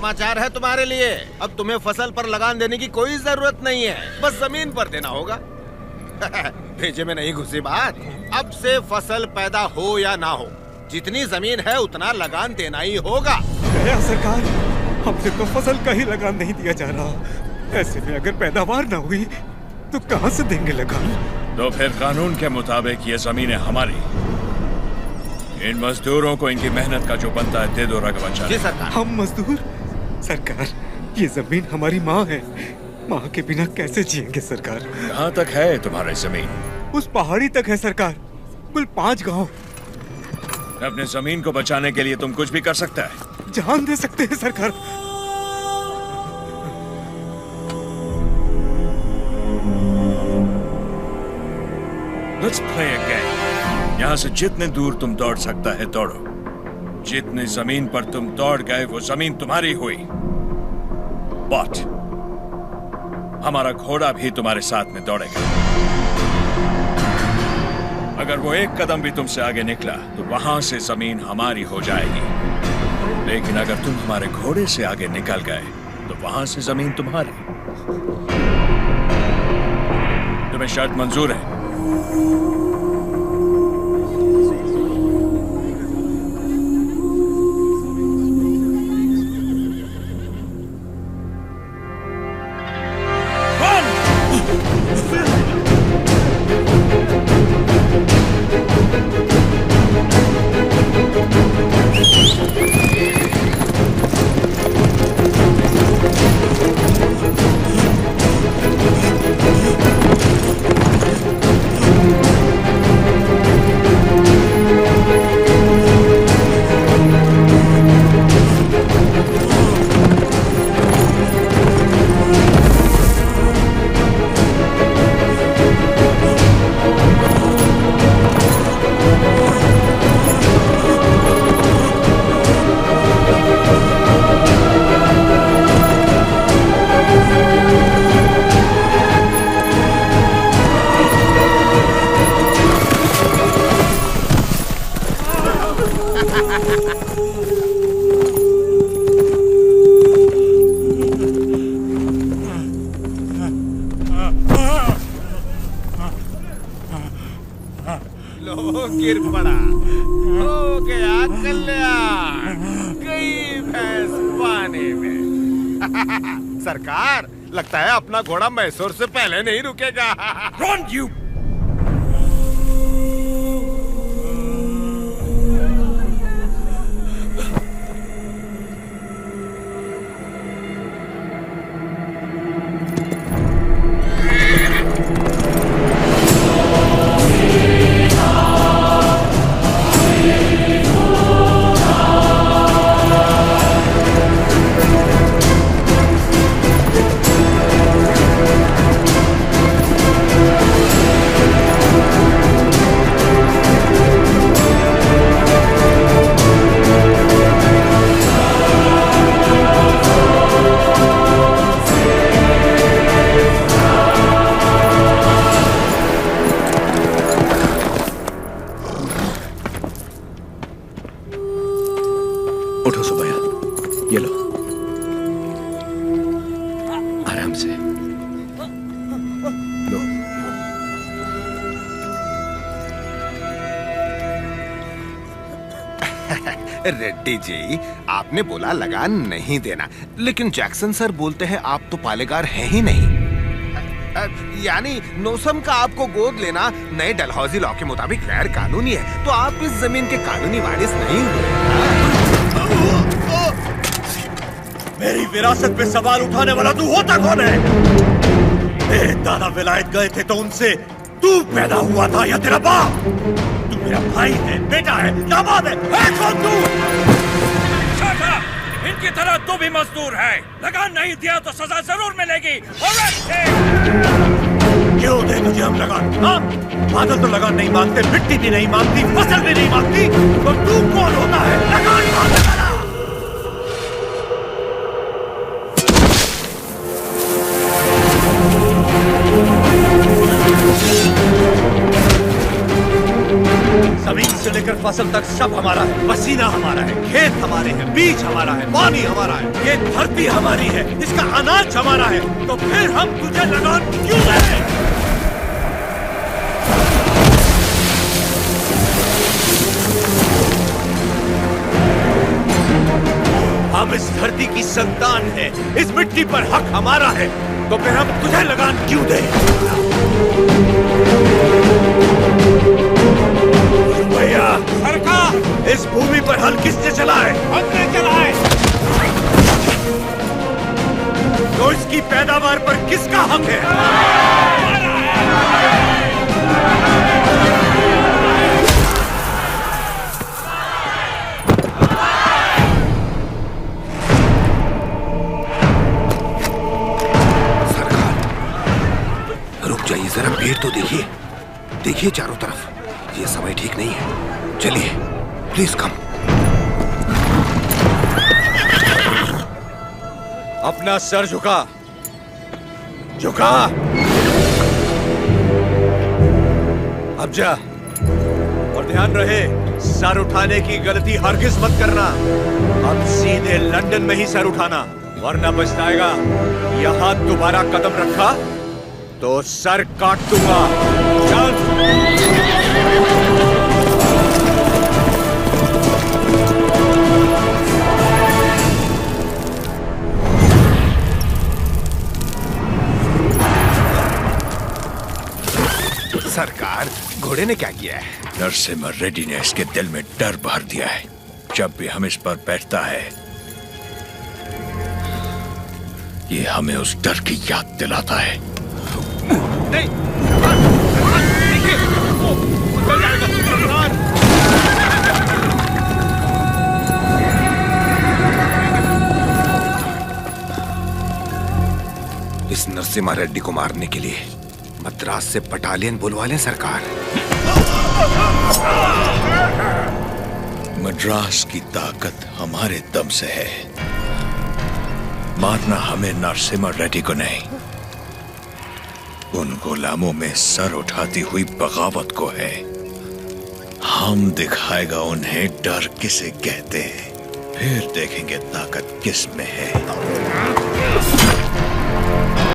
समाचार है तुम्हारे लिए। अब तुम्हें फसल पर लगान देने की कोई जरूरत नहीं है, बस जमीन पर देना होगा। भेजे में नहीं घुसी बात। अब से फसल पैदा हो या ना हो, जितनी जमीन है उतना लगान देना ही होगा। गया सरकार, हमसे तो फसल का ही लगान नहीं दिया जा रहा। ऐसे में अगर पैदावार ना हुई तो कहां से देंगे लगान? तो फिर कानून के मुताबिक ये जमीनें हमारी। इन मजदूरों को इनकी मेहनत का जो बनता है दे दो रघुवंश। जी सरकार। हम मजदूर? सरकार, ये जमीन हमारी माँ है। माँ के बिना कैसे जिएंगे सरकार? कहाँ तक है तुम्हारी जमीन? उस पहाड़ी तक है सरकार, कुल 5 गांव। अपने जमीन को बचाने के लिए तुम कुछ भी कर सकता है। जान दे सकते हैं सरकार। Let's play a game. यहाँ से जितने दूर तुम दौड़ सकता है दौड़ो। जितनी जमीन पर तुम दौड़ गए वो जमीन तुम्हारी हुई। But हमारा घोड़ा भी तुम्हारे साथ में दौड़ेगा। अगर वो एक कदम भी तुमसे आगे निकला तो वहां से जमीन हमारी हो जाएगी। लेकिन अगर तुम हमारे घोड़े से आगे निकल गए तो वहां से जमीन तुम्हारी। तुम्हें शर्त मंजूर है? लो गिर पड़ा, हो गया कल्याण, गई भैंस पानी में। सरकार, लगता है अपना घोड़ा मैसूर से पहले नहीं रुकेगा। Run, you! उठो सुबैया, ये लो, आराम से लो। रेड्डी जी, आपने बोला लगान नहीं देना, लेकिन जैक्सन सर बोलते हैं आप तो पालेगार हैं ही नहीं। यानी नौसम का आपको गोद लेना नए डलहौजी लॉ के मुताबिक गैर कानूनी है, तो आप इस जमीन के कानूनी वारिस नहीं हुए। मेरी विरासत पे सवाल उठाने वाला तू होता कौन है? तेरे दादा विलायत गए थे तो उनसे तू पैदा हुआ था या तेरा बाप? तू मेरा भाई है, बेटा है, दामाद है कौन तू? इनकी तरह तू भी मजदूर है। लगान नहीं दिया तो सजा जरूर मिलेगी। क्यों दे तुझे हम लगान? हाँ? बादल तो लगान नहीं मांगते, मिट्टी भी नहीं मांगती, फसल भी नहीं मांगती, तो तू कौन होता है लगान मांगने वाला? जमीन से लेकर फसल तक सब हमारा है। पसीना हमारा है, खेत हमारे हैं, बीज हमारा है, पानी हमारा है, ये धरती हमारी है, इसका अनाज हमारा है। तो फिर हम तुझे लगान क्यों दें? हम इस धरती की संतान है, इस मिट्टी पर हक हमारा है, तो फिर हम तुझे लगान क्यों दें? भैया सरकार, इस भूमि पर हल किसने चलाए? हमने चलाए। तो इसकी पैदावार पर किसका हक है? जरा पेड़ तो देखिए, देखिए चारों तरफ, ये समय ठीक नहीं है। चलिए प्लीज कम। अपना सर झुका, झुका। अब जा, और ध्यान रहे सर उठाने की गलती हरगिज मत करना। अब सीधे लंदन में ही सर उठाना, वरना पछताएगा। यहां दोबारा कदम रखा तो सर काट दूंगा। चल। सरकार, घोड़े ने क्या किया है? नरसिम्हा रेड्डी ने इसके दिल में डर भर दिया है। जब भी हम इस पर बैठता है, ये हमें उस डर की याद दिलाता है। नहीं, देखिए, वो चल जाएगा। इस नरसिम्हा रेड्डी को मारने के लिए मद्रास से बटालियन बुलवा लें सरकार। मद्रास की ताकत हमारे दम से है। मारना हमें नरसिम्हा रेड्डी को नहीं, उन गुलामों में सर उठाती हुई बगावत को है। हम दिखाएगा उन्हें डर किसे कहते हैं, फिर देखेंगे ताकत किस में है।